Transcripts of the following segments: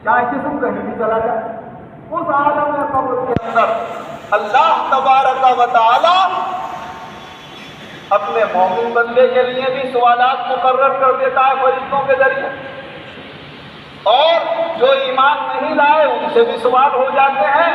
چاہے جسم کہیں بھی چلا جائے، اس عالم قبر کے اندر اللہ تبارک و تعالی اپنے مومن بندے کے لیے بھی سوالات مقرر کر دیتا ہے فرشتوں کے ذریعے، اور جو ایمان نہیں لائے ان سے بھی سوال ہو جاتے ہیں۔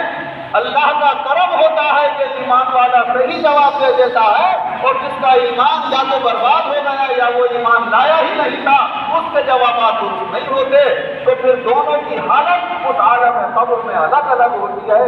اللہ کا کرم ہوتا ہے کہ ایمان والا صحیح جواب دے دیتا ہے، اور جس کا ایمان یا تو برباد ہو گیا یا وہ ایمان لایا ہی نہیں تھا اس کے جوابات درست نہیں ہوتے، تو پھر دونوں کی حالت اس عالم قبر میں الگ الگ ہوتی ہے۔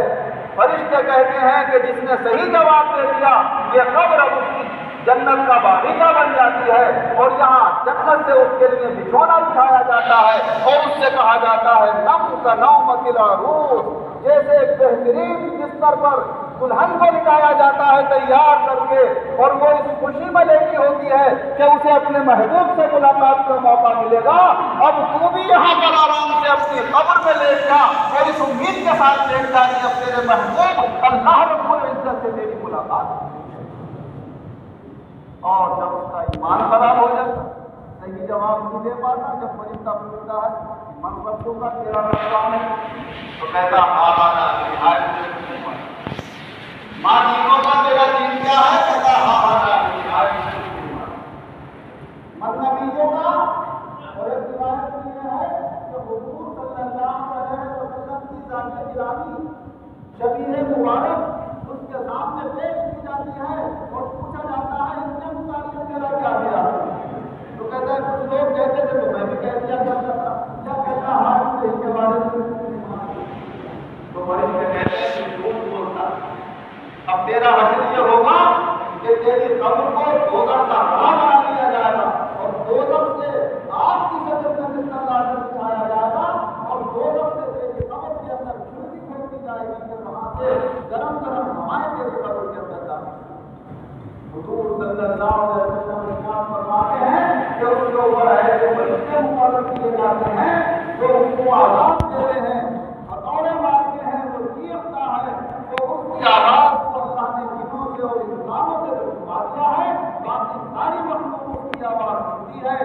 فرشتے کہتے ہیں کہ جس نے صحیح جواب دے دیا یہ قبر اب اس کی جنت کا باغیچہ بن جاتی ہے، اور یہاں جنت سے اس کے لیے بچھونا بچھایا جاتا ہے، اور اس سے کہا جاتا ہے نم کا نومۃ العروس، جیسے ایک بہترین بستر پر دلہن کو لٹایا جاتا ہے تیار کر کے، اور وہ اس خوشی میں لیٹی ہوتی ہے کہ اسے اپنے محبوب سے ملاقات کا موقع ملے گا۔ اب تو بھی یہاں پر آرام سے اپنی قبر میں لیٹ جا، اور اس امید کے ساتھ لیٹ جا کہ اب تیرے محبوب اللہ رب العزت سے تیری ملاقات، اور جب اس کا ایمان خراب ہو جاتا، صحیح جواب نہیں دے پاتا، جب فرشتہ پوچھتا ہے من ربوں کا تیرا رب کون ہے، تو کہتا ماں دینوں کا تیرا دین کیا ہے، کہتا نبیوں کا، اور ایک روایت میں یہ ہے کہ حضور صلی اللہ علیہ وسلم کی ذات گرامی شبیہ مبارک اس کے سامنے پیش کی جاتی ہے، اور پوچھا جاتا ہے ان کے متعلق تیرا کیا خیال ہے، تو کہتا ہے کچھ لوگ کہتے تھے تو میں بھی کہہ دیا کرتا تھا، کیا کہتا ہے اس کے بارے میں، تو فرشتے کہتے ہیں کہ جھوٹ بولتا، اب تیرا حشر یہ ہوگا کہ تیری قبر کو دوزخ کا راہ بنا دیا جائے گا، اور دوزخ سے آگ کی شکل میں بستر لا کر بچھایا جائے گا، اور دوزخ سے تیری قبر کے اندر کھڑکی کھڑکی جائے گی کہ وہاں سے گرم گرم ہوائیں تیری قبر کے اندر جائیں۔ حضور صلی اللہ علیہ وسلم ارشاد فرماتے ہیں کہ اس کے اوپر ایسے فرشتے مقرر کیے جاتے ہیں جو ان کو آزاد دیتے ہیں، ہتھوڑے مارتے ہیں، وہ چیختا ہے، تو اس کی آواز کو اللہ نے جنوں سے اور انسانوں سے چھپا دیا ہے، باقی ساری مخلوق اس کی آواز سنتی ہے۔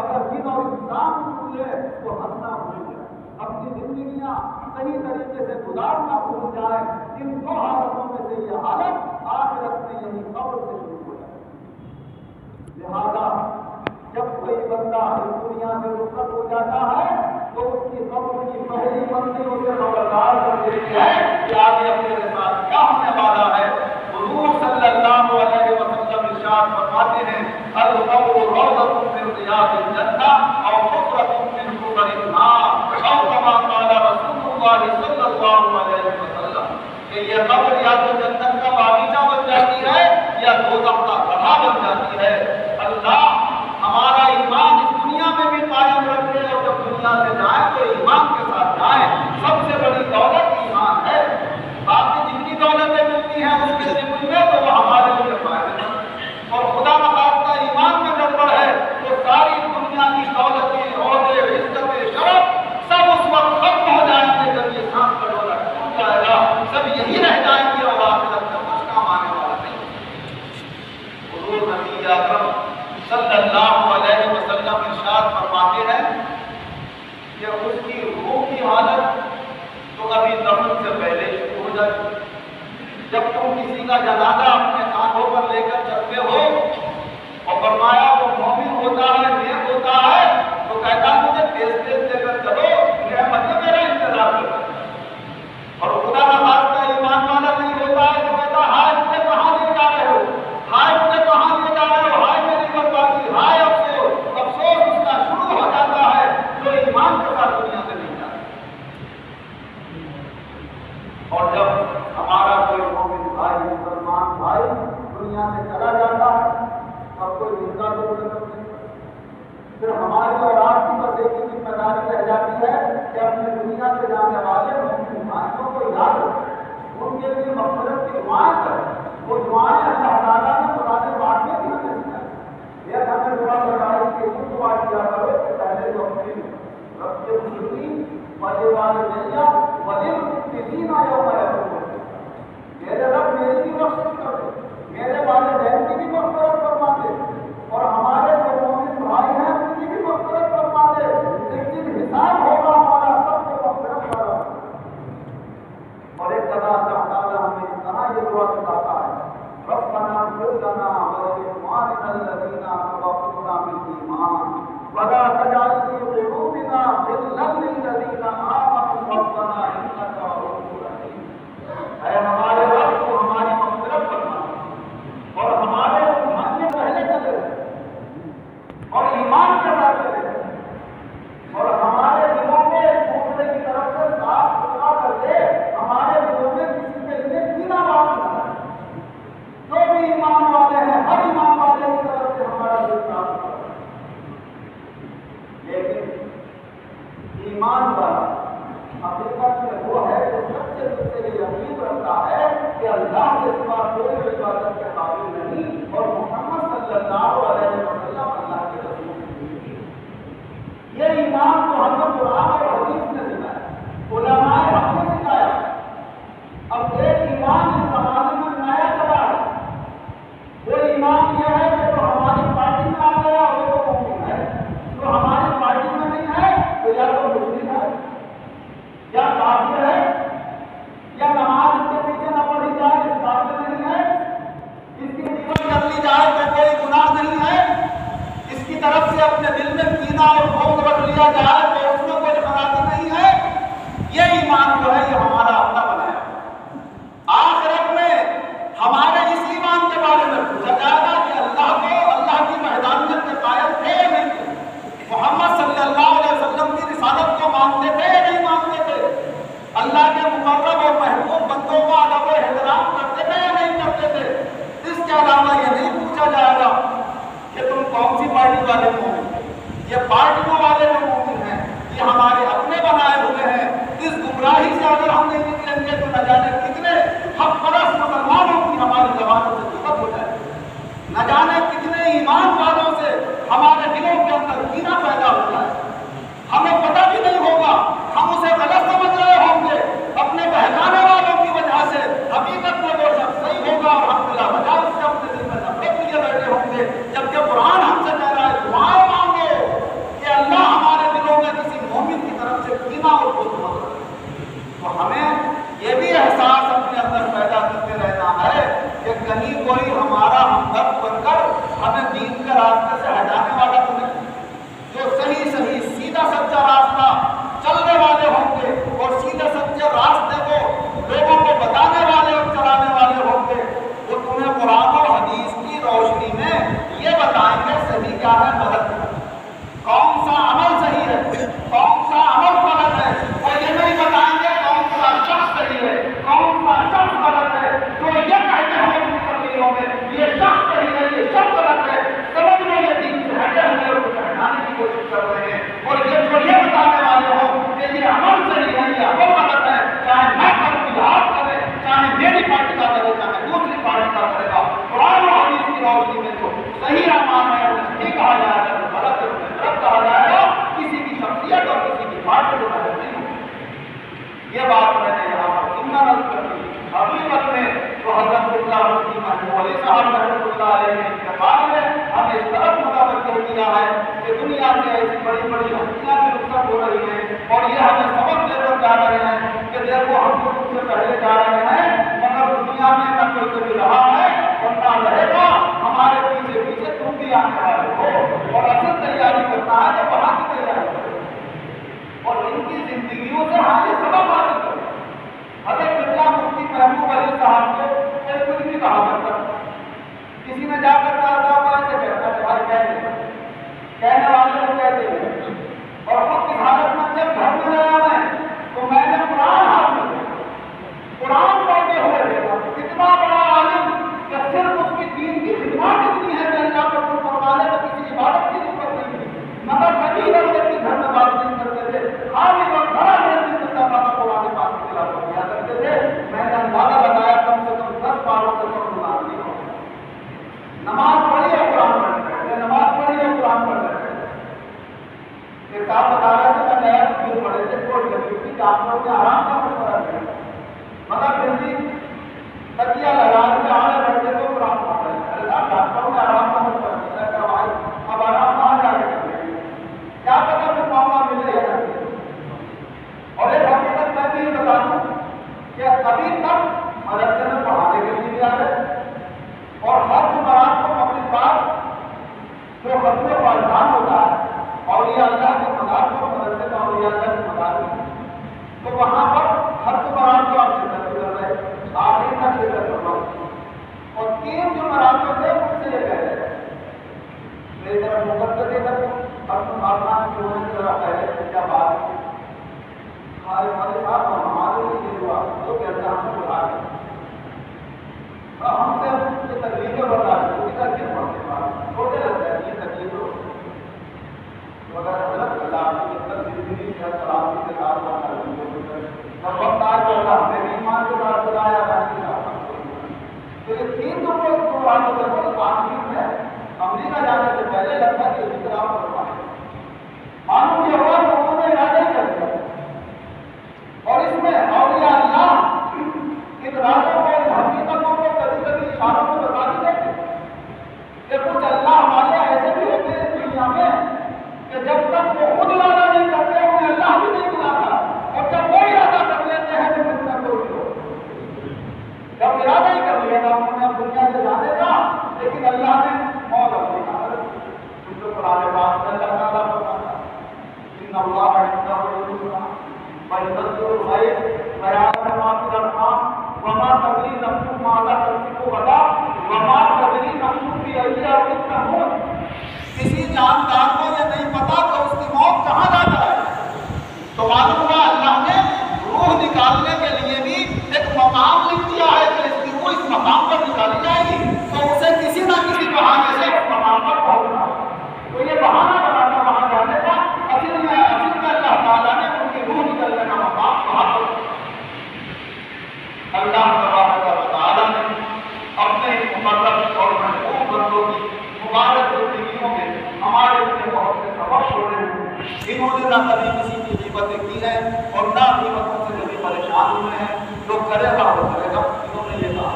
اگر جن اور انسان سن لے تو ہنسنا بھول جائے، اپنی زندگیاں صحیح طریقے سے گزارنا بھول جائیں، ان دو حالتوں میں سے یہ حالت آخرت میں یہی قبر سے شروع ہو جائے۔ لہذا جب کوئی بندہ اس دنیا سے رخصت ہو جاتا ہے تو اس کی قبر کی پہلی منزل اسے خبردار کر دیتی ہے کہ آگے اب تیرے ساتھ کیا ہونے والا ہے۔ حضور صلی اللہ علیہ وسلم ارشاد فرماتے ہیں القبر روضۃ من ریاض الجنہ او حفرۃ من حفر النار او کما قال رسول اللہ صلی اللہ علیہ وسلم، کہ یہ قبر یا تو جنت کا باغیچہ بن جاتی ہے یا دوزخ کا گڑھا بن جاتی ہے۔ اللہ ہمارا ایمان اس دنیا میں بھی قائم رکھے، اور جب دنیا سے جائیں تو ایمان کے ساتھ جائیں۔ سب سے بڑی دولت ایمان ہے، باقی جتنی دولتیں ملتی ہیں اس کے ذمہ میں تو وہ ہمارے لیے فائدہ ہے، اور خدا نخواستہ ایمان میں گڑبڑ ہے تو ساری دنیا کی دولتیں، عہدے، عزتیں، شرف سب اس وقت ختم ہو جائیں گے جب یہ سانس کا ڈولا ٹوٹ جائے گا، سب یہی رہ جائیں گے اور آخرت میں کچھ کام آنے والا نہیں۔ حضور نبی اکرم صلی اللہ علیہ وسلم ارشاد فرماتے ہیں کہ اس کی روح کی حالت تو ابھی دفن سے پہلے شروع ہو جاتی، جب تم کسی کا جنازہ اپنے کاندھوں پر لے کر چلتے ہو، اور فرمایا وہ مومن ہوتا ہے، نیک ہوتا ہے، تو کہتا ہے مجھے تیز تیز لے کر چلو، رحمت میرا انتظار کرو، اور خدا نخواستہ ایمان والا نہیں ہوتا ہے تو کہتا ہائے مجھے کہاں لے جا رہے ہو، ہائے مجھے کہاں لے جا رہے ہو، ہائے میری بربادی، ہائے افسوس، افسوس اس کا شروع ہو جاتا ہے جو ایمان کے ساتھ دنیا سے نہیں جاتا۔ اور جب ہمارا کوئی مومن بھائی، مسلمان بھائی دنیا سے چلا جاتا ہے تب کوئی زندہ تو نہیں، پھر ہماری اور آپ کی بس ایک ہی ذمہ داری رہ جاتی ہے کہ اپنے دنیا سے جانے والے مومن بھائیوں کو یاد رکھیں، ان کے لیے مغفرت کی دعائیں کریں۔ وہ دعائیں اللہ تعالیٰ نے قرآن پاک میں بھی ہمیں سکھائی، یہ ہمیں دعا بتائی کہ وہ دعا کیا کرو کہ پہلے تو اپنی رب کے مسلمین والے والدین وللمؤمنین یوم یقوم اللہ کے سوا کوئی عبادت کے قابل نہیں اور محمد صلی اللہ علیہ وسلم اللہ کے رسول ہیں۔ یہ ایمان تو ہمیں قرآن اور حدیث نے سکھایا، علماء ہم نے سکھایا۔ اب ایک ایمان اس زمانے میں نیا چلا ہے، وہ ایمان یہ ہے کہ جو ہماری پارٹی میں آ گیا وہ تو مومن ہے، جو ہماری پارٹی میں نہیں ہے تو یا تو مسلم ہے یا کافر ہے، یا نماز اس کے پیچھے نہ پڑھی جائے اس قابل نہیں ہے، اس کی عبادت کر لی جائے تو کوئی گناہ نہیں ہے، اس کی طرف سے اپنے دل میں کینہ اور بغض رکھ لیا جائے تو اس میں کوئی خرابی نہیں ہے۔ یہ ایمان جو ہے یہ ہمارا اپنا بنایا۔ آخرت میں ہمارے اس ایمان کے بارے میں پوچھا جائے گا کہ اللہ کو اللہ کی وحدانیت کے قائل تھے یا نہیں تھے، محمد صلی اللہ علیہ وسلم کی رسالت کو مانتے تھے یا نہیں مانتے تھے، اللہ کے مقرب اور محبوب بندوں کا ادب و احترام کرتے تھے یا نہیں کرتے تھے۔ اس کے علاوہ یہ نہیں پوچھا جائے گا کہ تم کون سی پارٹی والے مومن ہیں، یہ پارٹیوں والے جو مومن ہیں یہ ہمارے اپنے بنائے ہوئے ہیں۔ اس گمراہی سے اگر ہم نہیں نکلیں گے تو نہ جانے کتنے حق پرست مسلمانوں کی ہماری زبانوں سے خطب ہو جائے، نہ جانے کتنے ایمان والوں سے ہمارے دلوں کے اندر کینہ پیدا ہو جائے، ہمیں پتہ بھی نہیں ہوگا، ہم اسے غلط سمجھ رہے ہوں گے اپنے بہکانے والوں کی وجہ سے، حقیقت میں وہ شخص صحیح ہوگا اور ہم بلا وجہ اس سے اپنے دل میں نفرت لیے بیٹھے ہوں گے، جبکہ قرآن ہم سے کہہ رہا ہے دعائیں مانگو کہ اللہ ہمارے دلوں میں کسی مومن کی طرف سے کینہ اور بغض مت رکھے۔ تو ہمیں یہ بھی احساس اپنے اندر پیدا کرتے رہنا ہے کہ کہیں کوئی ہمارا ہمدرد بن کر ہمیں دین کے راستے سے ہٹانے والا تو نہیں، جو صحیح سیدھا سچا راستہ چلنے والے ہوں گے اور سیدھے سچے راستے کو لوگوں کو بتانے والے اور چلانے والے ہوں گے، وہ تمہیں قرآن و حدیث کی روشنی میں یہ بتائیں گے صحیح کیا ہے غلط ہے، کون سا عمل صحیح ہے کون سا عمل غلط ہے، اور یہ نہیں بتائیں گے کون سا شخص صحیح ہے کون سا شخص غلط ہے۔ جو یہ کہتے ہیں اپنی تقریروں میں یہ شخص صحیح ہے یہ شخص غلط ہے، سمجھ لو یہ دین سے ہٹے ہوئے اور کچھ ہٹانے کی کوشش کر رہے ہیں، اور یہ جو یہ بتانے والے ہوں کہ یہ عمل صحیح ہے یہ عمل غلط ہے، چاہے میں کروں یا آپ کریں، چاہے میری پارٹی کا کرے چاہے دوسری پارٹی کا کرے گا، قرآن و حدیث کی روشنی میں جو صحیح اعمال ہے انہیں صحیح کہا جائے گا، غلط ہے انہیں غلط کہا جائے گا، کسی کی شخصیت اور کسی کی پارٹی کو غلط نہیں ہوگی۔ یہ بات میں نے یہاں پر زندہ نظر کر دی۔ حقیقت میں تو حضرت اللہ مفتی محبوب علی صاحب رحمۃ اللہ علیہ کے انتقال میں ہمیں اس طرف متوجہ کیا ہے کہ دنیا سے ایسی بڑی بڑی ہستیاں بھی رخصت ہو رہی ہیں اور یہ ہمیں سبق دے کر جا رہے ہیں کہ دیکھو ہم تو تم سے پہلے جا رہے ہیں مگر دنیا میں نہ کوئی کبھی رہا ہے اور نہ رہے گا، ہمارے پیچھے پیچھے تم بھی آنے والے ہو اور اصل تیاری کرنا ہے تو وہاں کی تیاری کرو اور ان کی زندگیوں سے ہم یہ سبق حاصل کریں۔ حضرت اللہ مفتی محبوب علی صاحب کو کوئی کچھ نہیں کہا کرتا، کسی نے جا کر کہا صاحب ایسے کہتا ہے تمہارے کہنے والے کو کہتے ہیں، اور خود کی حالت میں جب گھر میں گیا میں تو میں نے قرآن ہاتھ میں قرآن پڑھتے ہوئے دیکھا، اتنا بڑا عالم کہ صرف اس کی دین کی خدمات اتنی ہے کہ اللہ کو کوئی فرمانے میں کسی عبادت کی ضرورت نہیں تھی، مگر کبھی نہ کبھی گھر میں بات نہیں کرتے تھے، خالی وقت بڑا دیر نہیں کرتا تھا قرآن پاک کی تلاوت کیا کرتے تھے۔ میں نے اندازہ لگایا کم سے کم 10 پاروں سے کم قرآن نہیں ہوگا، نماز پڑھی ہے قرآن پڑھنے نماز پڑھی ہے قرآن پڑھنے ایک صاحب بتا رہے تھے میں نیا تکبیر پڑھے تھے چھوڑ کے کسی ڈاکٹروں کے آرام کا مشورہ دیا مگر پھر بھی تکیہ لگا کے آنے بیٹھے تو قرآن پڑھ رہے ہیں۔ ڈاکٹروں کے آرام کا مشورہ دیا کہ بھائی اب آرام کہاں جا کے کریں گے، کیا پتا پھر موقع ملے یا نہ۔ اور ایک حقیقت میں بھی یہ بتا دوں کہ ابھی تک مدرسے میں پڑھانے کے لیے بھی آ رہے اور ہر جمعرات کو مغرب بعد جو ختم فالحان ہوتا ہے اولیاء اللہ کے مدار پر مدرسے کا اولیاء اللہ کے مدار میں تو وہاں پر ہر جمعرات کو آپ شرکت کر رہے آخری تک شرکت کر رہا ہوں اور 3 جمعراتوں سے مجھ سے یہ کہہ رہے ہیں میری طرف مقدر دے کر اب تم آسمان کی ہونے کی طرح پہلے کیا بات ہے ہمارے ساتھ ہمارے لیے یہ ہوا تو کہتے ہم سے بلا گئے ہم سے یہ تکلیفیں برداشت ہوتی ہے کیوں پڑھتے ہیں چھوٹے لگتا ہے یہ تکلیف اگر غلط اللہ کی زندگی سے سلامتی کے ساتھ جب وقت آج اللہ ہمیں ایمان کے ساتھ بلایا تدری نفس ماذا تکسب غدا وما تدری نفس بأي أرض تموت. کسی جاندار کو یہ نہیں پتا کہ اس کی موت کہاں جاتا ہے. تو معلوم ہوا اللہ نے روح نکالنے کے لیے بھی ایک مقام لکھ دیا ہے کہ اس کی روح اس مقام پر نکالی جائے گی، تو اسے کسی نہ کسی بہانے سے اس مقام پر پہنچنا. تو یہ بہانہ بنانا وہاں جانے کا، اصل میں اللہ تعالیٰ نے ان کی روح نکلنے کا مقام وہاں پر. اللہ تبارک و تعالیٰ نے اپنے مقرب اور محبوب بندوں کی مبارک زندگیوں میں ہمارے لیے بہت سے سبق چھوڑے ہیں. انہوں نے نہ کبھی کسی کی غیبتیں کی ہیں اور نہ غیبتوں سے کبھی پریشان ہوئے ہیں. لوگ کرے گا وہ کرے گا، انہوں نے یہ کہا.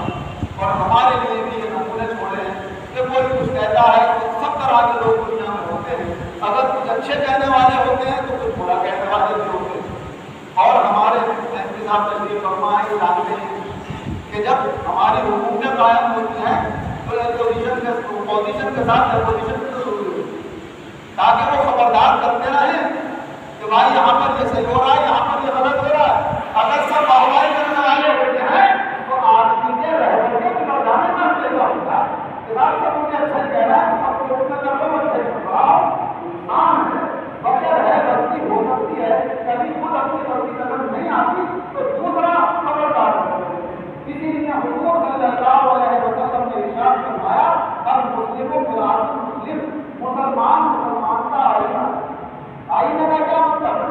اور ہمارے لیے بھی یہ نمونے چھوڑے ہیں کہ کوئی کچھ کہتا ہے تو سب طرح کے لوگ دنیا میں ہوتے ہیں. اگر کچھ اچھے کہنے والے ہوتے ہیں تو کچھ برا کہنے والے بھی ہوتے ہیں. اور ہمارے انتظام تشریف فرمائے جانتے ہیں کہ جب ہماری حکومتیں قائم ہوتی ہیں تو اپوزیشن کے ساتھ اپوزیشن کی ضروری ہوتی ہے تاکہ وہ خبردار کرتے رہیں کہ بھائی یہاں پر یہ صحیح ہو رہا ہے، یہاں پر یہ غلط ہو رہا ہے. اگر سب واہوائی کرنے والے ہوتے ہیں تو آدمی کے رہنے کے گردانے کا طریقہ ہوتا ہے کہ سب مجھے اچھا ہی کہہ رہا ہے، سب کو میں کر لو اچھا ہی کر رہا ہوں. انسان ہے، بشر ہے، غلطی ہو سکتی ہے، کبھی خود اپنی غلطی نظر نہیں آتی تو دوسرا خبردار کرتے ہیں. اسی لیے حضور صلی اللہ علیہ وسلم نے ارشاد فرمایا المسلم مرآۃ المسلم، مسلمان کا آئینہ. آئینے کا کیا مطلب ہے؟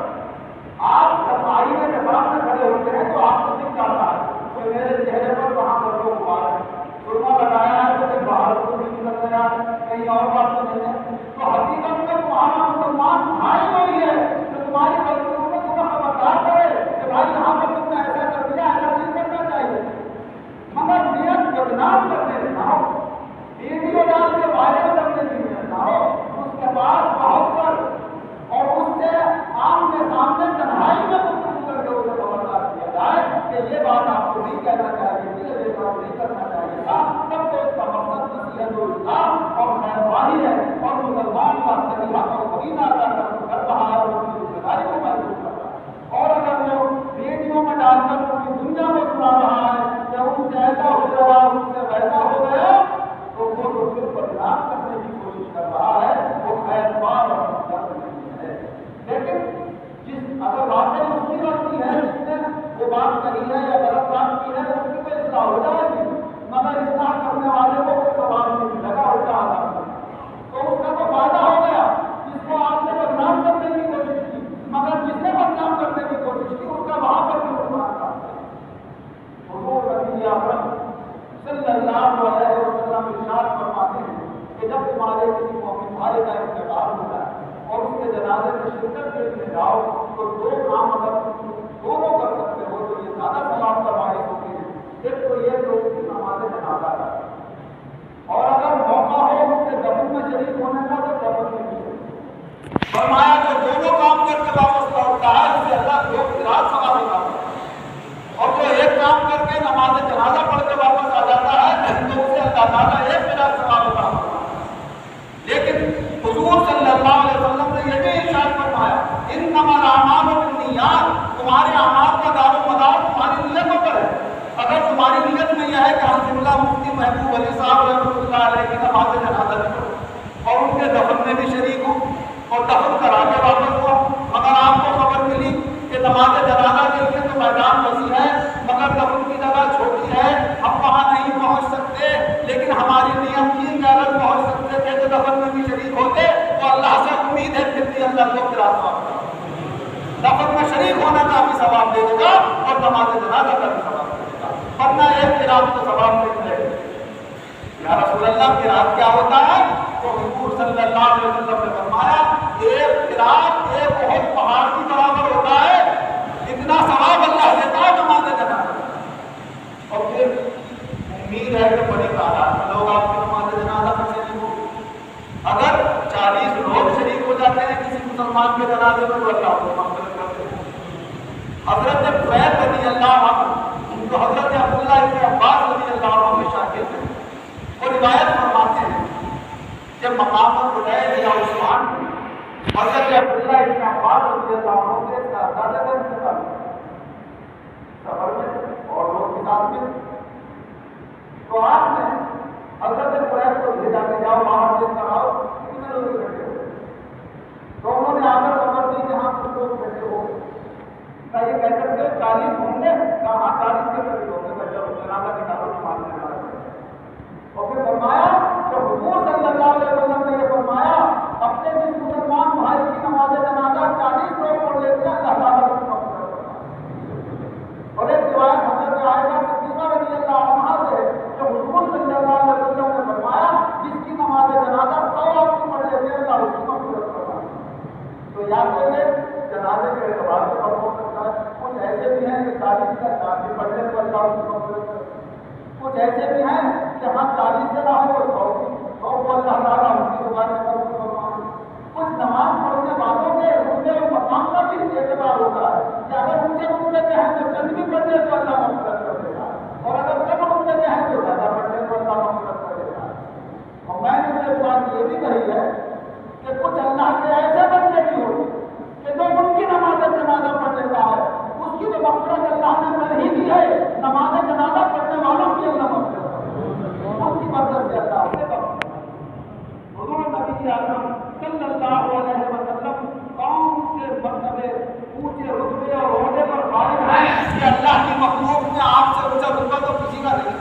آپ جب آئینے کے سامنے کھڑے ہوتے ہیں تو آپ کو دکھ جاتا ہے کہ میرے چہرے پر کہاں پر لوگ غبار ہے، سرما لگایا ہے تو کہیں باہر کو بھی نکل گیا، کہیں اور بات تو نہیں ہے. تو حقیقت میں تمہارا مسلمان بھائی وہی ہے جو تمہاری غلطیوں کو تمہیں خبردار کرے کہ بھائی یہاں پر تم نے ایسا کر دیا، ایسا نہیں کرنا چاہیے. مگر نیت بدنام کرنے نہ ہو، ویڈیو ڈال کے وائرل کرنے کی نیت نہ ہو. اس کے بعد پہنچ کر اور اس سے آمنے سامنے تنہائی میں گفتگو کر کے اسے خبردار کیا جائے کہ یہ بات آپ کو نہیں کہنا چاہیے، یہ کام نہیں کرنا چاہیے تھا. تب تو اس کا مقصد نصیحت و اصلاح اور خیر خواہی ہے اور مسلمان کا صحیح حق اور فریضہ ادا کر رہا ہے اور اس کی ذمہ داری کو محسوس کر رہا ہے. اور اگر وہ ریڈیو میں ڈال کر پوری دنیا کو سنا رہا ہے کہ ان سے ایسا ہو گیا، ان سے ویسا ہو گیا، تو وہ تو پھر بدنام کرنے کی کوشش کر رہا ہے. وہ خیر خواہ اور مقصد نہیں ہے. لیکن اگر واقعی اس کی غلطی ہے، جس نے وہ بات کہی ہے یا غلط بات کی ہے، اس کی کوئی اصلاح ہو جائے گی. مگر اصلاح کرنے والے کو کوئی ثواب نہیں ملے گا، الٹا آتا تو اس کا تو فائدہ ہو گیا جس کو آپ نے بدنام کرنے کی کوشش کی. مگر جس نے بدنام کرنے کی کوشش کی اس کا وہاں پر بھی نقصان تھا. حضور نبی اکرم صلی اللہ علیہ وسلم ارشاد فرماتے ہیں کہ جب تمہارے کسی مومن بھائی کا انتقال ہوتا ہے اور اس کے جنازے میں شرکت کے لیے جاؤ تو دو کام اگر تم دونوں کر سکتے ہو تو یہ زیادہ ثواب کا باعث ہوتے ہیں. ایک تو یہ کہ اس کی نماز جنازہ ہے، اور اگر موقع ہو اس کے دفن میں شریک ہونے کا تو دفن میں بھی شریک. فرمایا جو دونوں کام کر کے واپس لوٹتا ہے اسے اللہ دو قرات ثواب دیتا ہے، اور جو ایک کام کر کے نماز جنازہ پڑھ کے واپس آ جاتا ہے تو اسے اللہ تعالیٰ ایک قرات ثواب دیتا ہے. لیکن حضور صلی اللہ علیہ وسلم نے یہ بھی ارشاد فرمایا انما الاعمال بالنیات، تمہارے اعمال کا دار و مدار تمہاری نیتوں پر ہے. اگر تمہاری نیت میں یہ ہے کہ ہم جملہ مفتی محبوب علی صاحب رحمۃ اللہ علیہ کی نماز جنازہ بھی پڑھو اور ان کے دفن میں بھی شریک ہوں اور دفن کرا کے واپس ہوا، مگر آپ کو خبر ملی کہ نماز جنازہ کے لیے تو میدان وسیع ہے مگر دفن کی جگہ چھوٹی ہے، ہم وہاں نہیں پہنچ سکتے، لیکن ہماری نیت تھی کہ اگر پہنچ سکتے تھے تو دفن میں بھی شریک ہوتے، تو اللہ سے امید ہے پھر بھی اللہ کو قرات دفن میں شریک ہونے کا بھی ثواب دے دے گا اور نماز جنازہ کا بھی ثواب دے گا. ورنہ ایک قرات کو ثواب نہیں ملے گا. یا رسول اللہ قرات کیا ہوتا ہے؟ تو حضور صلی اللہ علیہ وسلم نے فرمایا ایک قرات ایک بہت پہاڑ کی برابر ہوتا ہے، اتنا ثواب اللہ دیتا ہے نماز جنازہ. اور پھر امید ہے کہ بڑی تعداد میں لوگ آپ کی نماز جنازہ میں شریک ہو. اگر 40 لوگ شریک ہو جاتے ہیں کسی مسلمان کے جنازے میں تو اللہ کو مغفرت کرتے ہیں. حضرت فیض رضی اللہ عنہ جو حضرت عبداللہ ابن عباس رضی اللہ عنہ کے شاگرد ہیں، وہ روایت فرماتے ہیں کہ مقام الحدیبیہ یا عثمان حضرت عبداللہ ابن عباس رضی اللہ عنہ کے صاحبزادے کا انتقال سفر میں اور لوگ کے ساتھ میں اللہ اس کی مغفرت کرے. کچھ ایسے بھی ہیں کہ ہاں 40 سے نہ ہو تو 100 کو اللہ تعالیٰ ان کی زبان میں قبول فرمائے. کچھ نماز پڑھنے والوں کے رتبے اور مقام کا بھی اعتبار ہوتا ہے کہ اگر اونچے رتبے کے ہیں تو چند بھی پڑھ لے تو اللہ مغفرت کر دیتا ہے, اور اگر کم رتبے کے ہیں تو زیادہ پڑھ لے تو اللہ مغفرت کر دیتا ہے. اور میں نے تو ایک بات یہ بھی کہی ہے کہ کچھ اللہ کے ایسے بندے بھی ہوتے کہ جو ان کی نماز جنازہ پڑھ لیتا ہے, اس کی تو مغفرت اللہ نے کر ہی دی ہے. نماز جنازہ پڑھنے والوں کی اللہ مغفرت کرے, ان کی برکت سے اللہ اسے بخشے. حضور نبی اعظم صلی اللہ علیہ وسلم کون سے مرتبے اونچے رتبے اور عہدے پر فائز ہیں کہ اللہ کی مخلوق میں آپ سے اونچا رتبہ تو کسی کا نہیں,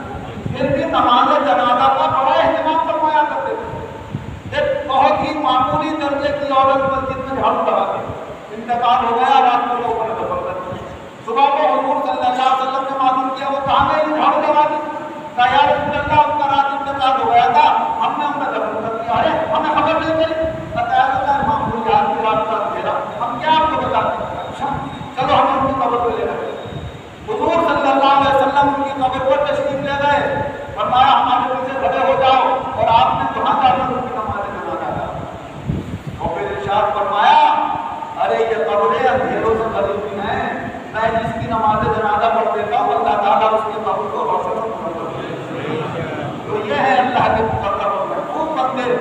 پھر بھی نماز جنازہ کا بڑا اہتمام فرمایا کرتے تھے. ایک بہت ہی معمولی درجے کی عورت مسجد میں جھاڑو لگا کے انتقال ہو گیا, رات کو لوگوں نے دفن کر دیا. صبح کو حضور صلی اللہ علیہ وسلم نے معلوم کیا وہ کہاں گئے, جھاڑو لگا دی. کہا یا رسول اللہ ان کا رات انتقال ہو گیا تھا, ہم نے انہیں دفن کر دیا ہے, ہمیں خبر نہیں ملی. بتایا جاتا ہے معمولیات کی رات کا اندھیرا, ہم کیا آپ کو بتاتے ہیں. اچھا چلو ہم ان کی قبر کو لے گئے. حضور صلی اللہ علیہ وسلم ان کی قبر پر تشریف لے گئے, فرمایا ہمارے پیچھے کھڑے ہو جاؤ, اور آپ نے وہاں جا کر ان کی نماز جنازہ ادا کی. اور پھر ارشاد فرمایا ارے یہ قبریں اندھیروں سے بھری ہوئی ہیں, میں جس کی نماز جنازہ پڑھ دیتا ہوں اللہ تعالیٰ اس کی قبر کو روشن کر دیتا ہے. تو یہ ہے اللہ کے مقرب اور محبوب بندے.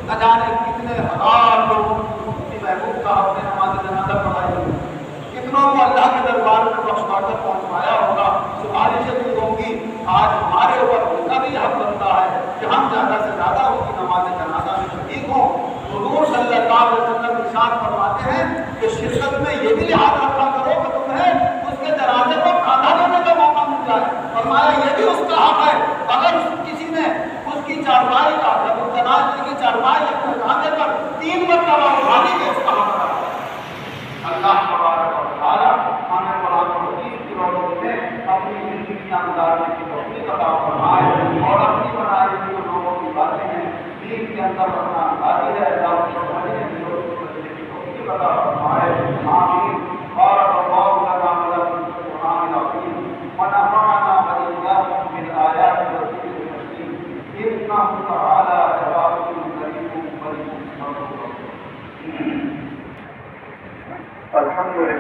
نہ جانے کتنے ہزار لوگ اپنی محبوب کا اپنے نماز جنازہ پڑھائے ہوئے, کتنوں کو اللہ کے دربار میں بخشوا کر پہنچوایا ہوگا. سفارشیں بھی ہوں گی. آج ہمارے اوپر ان کا بھی حق بنتا ہے کہ ہم زیادہ سے زیادہ ان کی نماز جنازہ میں شریک ہوں. حضور صلی اللہ علیہ وسلم ارشاد فرماتے ہیں کہ شرکت میں یہ بھی لحاظ رکھا کرو کہ تمہیں اس کے جنازے کو کھانا دینے کا موقع مل جائے. فرمایا یہ بھی اس کا حق ہے, اگر کسی نے اس کی چارپائی کا جب اس جنازے کی چارپائی اپنے کھانے پر 3 مرتبہ اٹھا دی تو اس کا حق ہے. اللہ تبارک و تعالیٰ ہمیں قرآن و حدیث کی روشنی میں اپنی زندگیاں گزارنے کی توفیق عطا فرمائے, اور اپنی بنائی ہوئی جو لوگوں کی باتیں ہیں دین کے اندر رکھنا ظاہر ہے, اللہ کی سمجھنے کی توفیق عطا فرمائے. آمین. بارک اللہ لنا ولکم فی القرآن العظیم ونفعنا وإياكم بالآيات والذكر الحكيم إنه تعالى جواد كريم. الحمد لله.